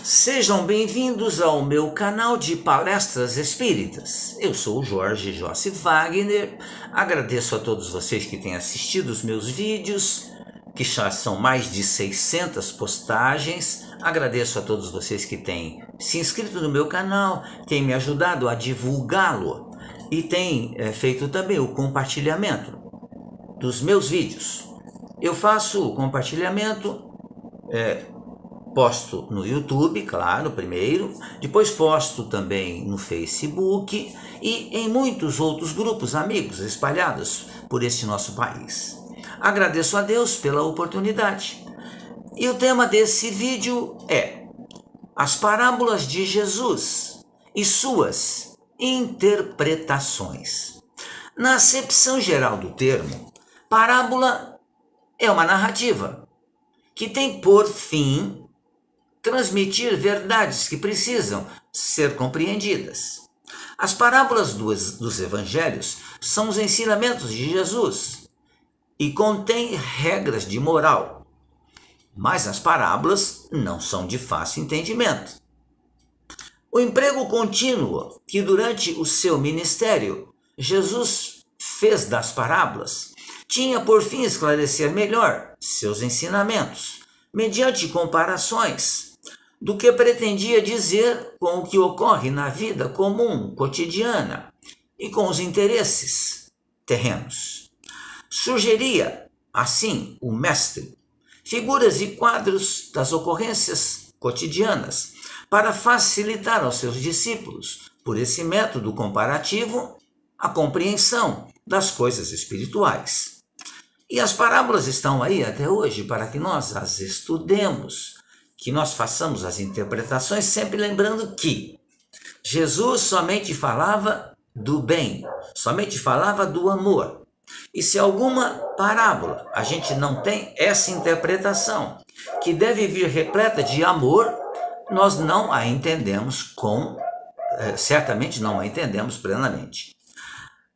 Sejam bem-vindos ao meu canal de palestras espíritas. Eu sou o Jorge Jossi Wagner. Agradeço a todos vocês que têm assistido os meus vídeos, que já são mais de 600 postagens. Agradeço a todos vocês que têm se inscrito no meu canal, têm me ajudado a divulgá-lo e têm feito também o compartilhamento dos meus vídeos. Eu faço o compartilhamento, posto no YouTube, claro, primeiro, depois posto também no Facebook e em muitos outros grupos amigos espalhados por este nosso país. Agradeço a Deus pela oportunidade. E o tema desse vídeo é as parábolas de Jesus e suas interpretações. Na acepção geral do termo, parábola é uma narrativa que tem por fim transmitir verdades que precisam ser compreendidas. As parábolas dos evangelhos são os ensinamentos de Jesus e contêm regras de moral, mas as parábolas não são de fácil entendimento. O emprego contínuo que durante o seu ministério Jesus fez das parábolas tinha por fim esclarecer melhor seus ensinamentos, mediante comparações do que pretendia dizer com o que ocorre na vida comum, cotidiana e com os interesses terrenos. Sugeria, assim, o mestre, figuras e quadros das ocorrências cotidianas para facilitar aos seus discípulos, por esse método comparativo, a compreensão das coisas espirituais. E as parábolas estão aí até hoje para que nós as estudemos, que nós façamos as interpretações, sempre lembrando que Jesus somente falava do bem, somente falava do amor. E se alguma parábola a gente não tem essa interpretação, que deve vir repleta de amor, nós não a entendemos certamente não a entendemos plenamente.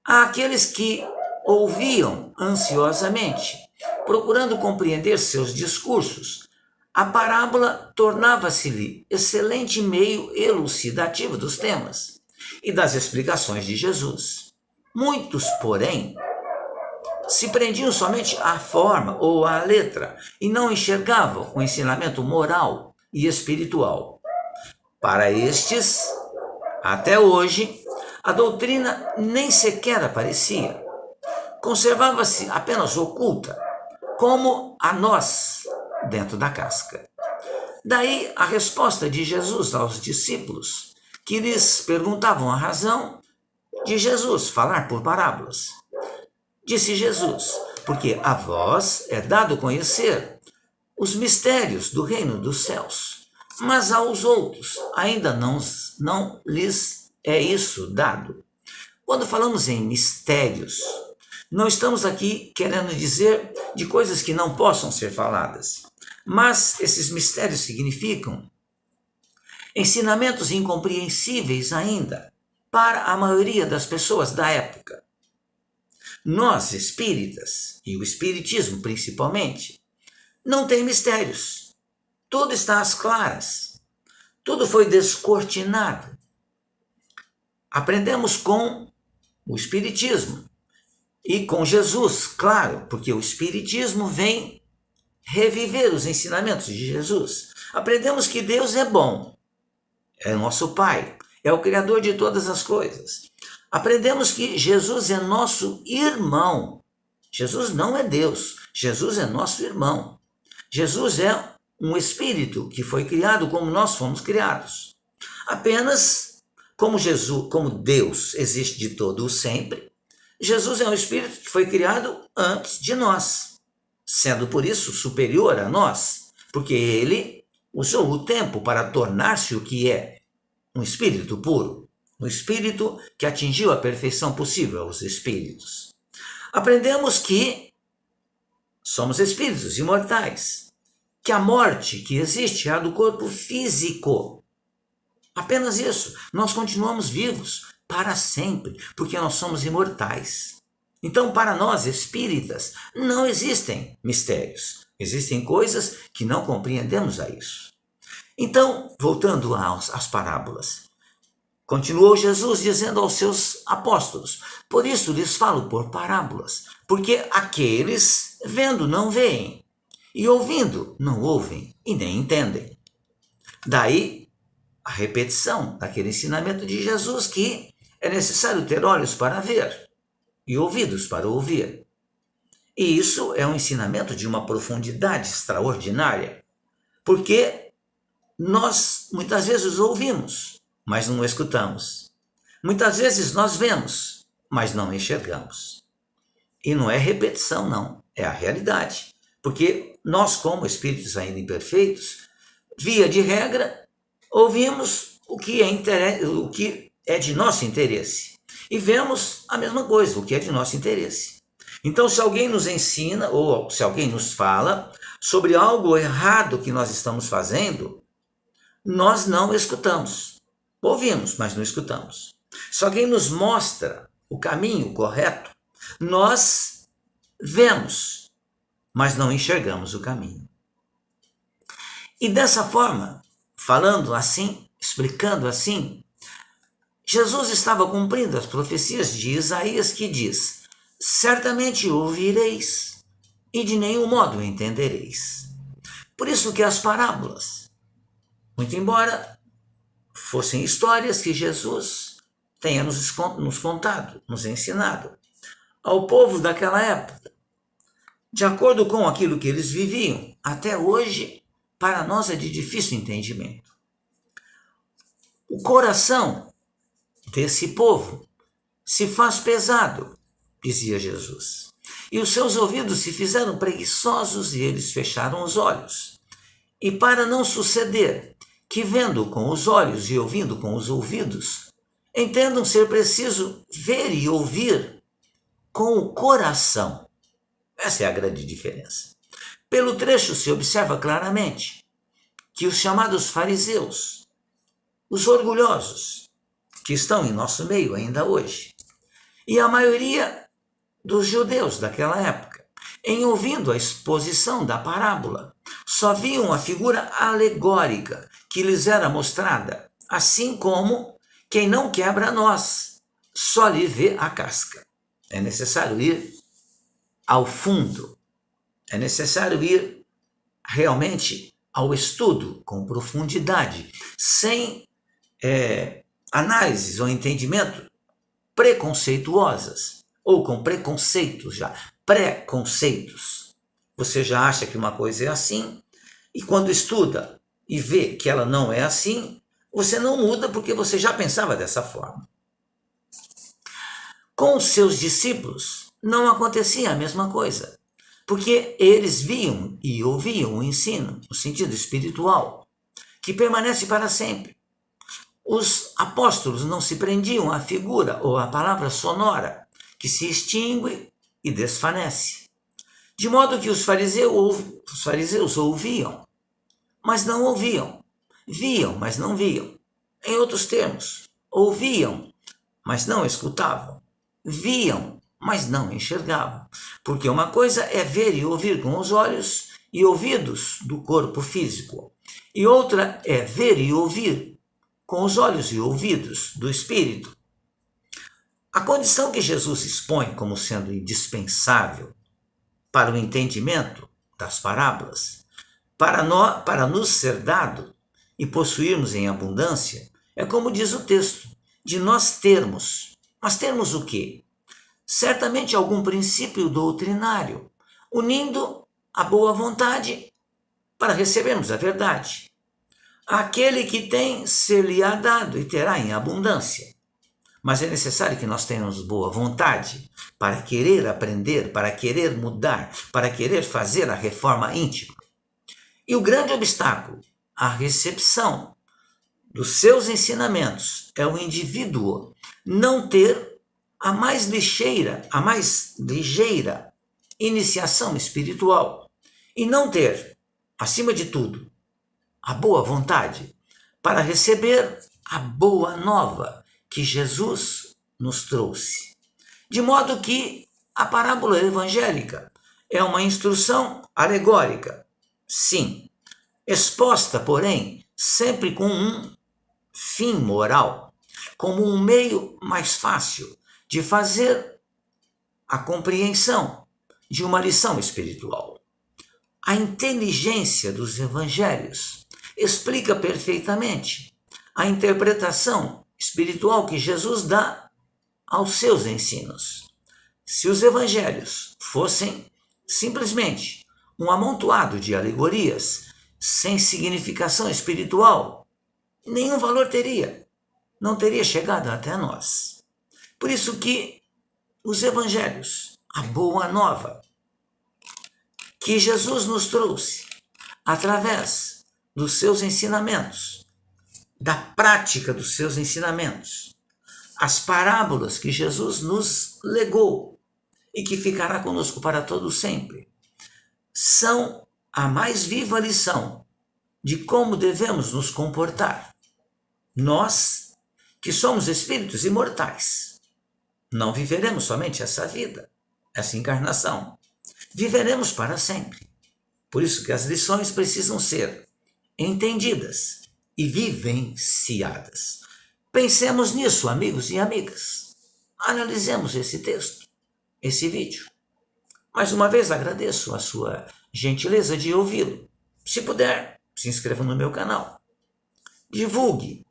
Há aqueles que ouviam ansiosamente, procurando compreender seus discursos. A parábola tornava-se-lhe excelente meio elucidativo dos temas e das explicações de Jesus. Muitos, porém, se prendiam somente à forma ou à letra e não enxergavam o ensinamento moral e espiritual. Para estes, até hoje, a doutrina nem sequer aparecia. Conservava-se apenas oculta, como a nós dentro da casca. Daí a resposta de Jesus aos discípulos, que lhes perguntavam a razão de Jesus falar por parábolas. Disse Jesus: porque a vós é dado conhecer os mistérios do reino dos céus, mas aos outros ainda não lhes é isso dado. Quando falamos em mistérios, não estamos aqui querendo dizer de coisas que não possam ser faladas, mas esses mistérios significam ensinamentos incompreensíveis ainda para a maioria das pessoas da época. Nós, espíritas, e o espiritismo principalmente, não tem mistérios. Tudo está às claras. Tudo foi descortinado. Aprendemos com o espiritismo e com Jesus, claro, porque o espiritismo vem reviver os ensinamentos de Jesus. Aprendemos que Deus é bom, é nosso Pai, é o Criador de todas as coisas. Aprendemos que Jesus é nosso irmão. Jesus não é Deus, Jesus é nosso irmão. Jesus é um espírito que foi criado como nós fomos criados. Apenas como Deus existe de todo o sempre, Jesus é um espírito que foi criado antes de nós, sendo por isso superior a nós, porque ele usou o tempo para tornar-se o que é um espírito puro, um espírito que atingiu a perfeição possível aos espíritos. Aprendemos que somos espíritos imortais, que a morte que existe é a do corpo físico. Apenas isso, nós continuamos vivos para sempre, porque nós somos imortais. Então, para nós espíritas, não existem mistérios. Existem coisas que não compreendemos a isso. Então, voltando às parábolas, continuou Jesus dizendo aos seus apóstolos: por isso lhes falo por parábolas, porque aqueles vendo não veem, e ouvindo não ouvem e nem entendem. Daí a repetição daquele ensinamento de Jesus que é necessário ter olhos para ver e ouvidos para ouvir. E isso é um ensinamento de uma profundidade extraordinária, porque nós muitas vezes ouvimos, mas não escutamos. Muitas vezes nós vemos, mas não enxergamos. E não é repetição, não, é a realidade. Porque nós, como espíritos ainda imperfeitos, via de regra, ouvimos o que é de nosso interesse. E vemos a mesma coisa, o que é de nosso interesse. Então, se alguém nos ensina, ou se alguém nos fala sobre algo errado que nós estamos fazendo, nós não escutamos. Ouvimos, mas não escutamos. Se alguém nos mostra o caminho correto, nós vemos, mas não enxergamos o caminho. E dessa forma, falando assim, explicando assim, Jesus estava cumprindo as profecias de Isaías que diz: certamente ouvireis e de nenhum modo entendereis. Por isso que as parábolas, muito embora fossem histórias que Jesus tenha nos contado, nos ensinado, ao povo daquela época, de acordo com aquilo que eles viviam, até hoje, para nós é de difícil entendimento. O coração desse povo se faz pesado, dizia Jesus, e os seus ouvidos se fizeram preguiçosos e eles fecharam os olhos. E para não suceder que, vendo com os olhos e ouvindo com os ouvidos, entendam ser preciso ver e ouvir com o coração. Essa é a grande diferença. Pelo trecho se observa claramente que os chamados fariseus, os orgulhosos, que estão em nosso meio ainda hoje, e a maioria dos judeus daquela época, em ouvindo a exposição da parábola, só viam a figura alegórica que lhes era mostrada, assim como quem não quebra nós, só lhe vê a casca. É necessário ir ao fundo, é necessário ir realmente ao estudo com profundidade, sem análises ou entendimento preconceituosas, ou com preconceitos já, preconceitos. Você já acha que uma coisa é assim, e quando estuda e vê que ela não é assim, você não muda porque você já pensava dessa forma. Com os seus discípulos não acontecia a mesma coisa, porque eles viam e ouviam o ensino, o sentido espiritual, que permanece para sempre. Os apóstolos não se prendiam à figura ou à palavra sonora, que se extingue e desvanece. De modo que os fariseus ouviam, mas não ouviam. Viam, mas não viam. Em outros termos, ouviam, mas não escutavam. Viam, mas não enxergavam. Porque uma coisa é ver e ouvir com os olhos e ouvidos do corpo físico, e outra é ver e ouvir com os olhos e ouvidos do espírito. A condição que Jesus expõe como sendo indispensável para o entendimento das parábolas, para nos ser dado e possuirmos em abundância, é como diz o texto, de nós termos. Mas termos o quê? Certamente algum princípio doutrinário, unindo a boa vontade para recebermos a verdade. Aquele que tem, ser-lhe-á dado e terá em abundância. Mas é necessário que nós tenhamos boa vontade para querer aprender, para querer mudar, para querer fazer a reforma íntima. E o grande obstáculo à recepção dos seus ensinamentos é o indivíduo não ter a mais ligeira iniciação espiritual e não ter, acima de tudo, a boa vontade para receber a boa nova que Jesus nos trouxe. De modo que a parábola evangélica é uma instrução alegórica, sim, exposta, porém, sempre com um fim moral, como um meio mais fácil de fazer a compreensão de uma lição espiritual. A inteligência dos evangelhos explica perfeitamente a interpretação espiritual que Jesus dá aos seus ensinos. Se os evangelhos fossem simplesmente um amontoado de alegorias sem significação espiritual, nenhum valor teria, não teria chegado até nós. Por isso que os evangelhos, a boa nova, que Jesus nos trouxe através dos seus ensinamentos, da prática dos seus ensinamentos, as parábolas que Jesus nos legou e que ficará conosco para todo sempre, são a mais viva lição de como devemos nos comportar. Nós, que somos espíritos imortais, não viveremos somente essa vida, essa encarnação. Viveremos para sempre. Por isso que as lições precisam ser entendidas e vivenciadas. Pensemos nisso, amigos e amigas. Analisemos esse texto, esse vídeo. Mais uma vez agradeço a sua gentileza de ouvi-lo. Se puder, se inscreva no meu canal. Divulgue,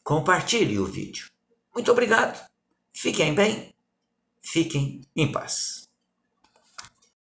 compartilhe o vídeo. Muito obrigado. Fiquem bem, fiquem em paz.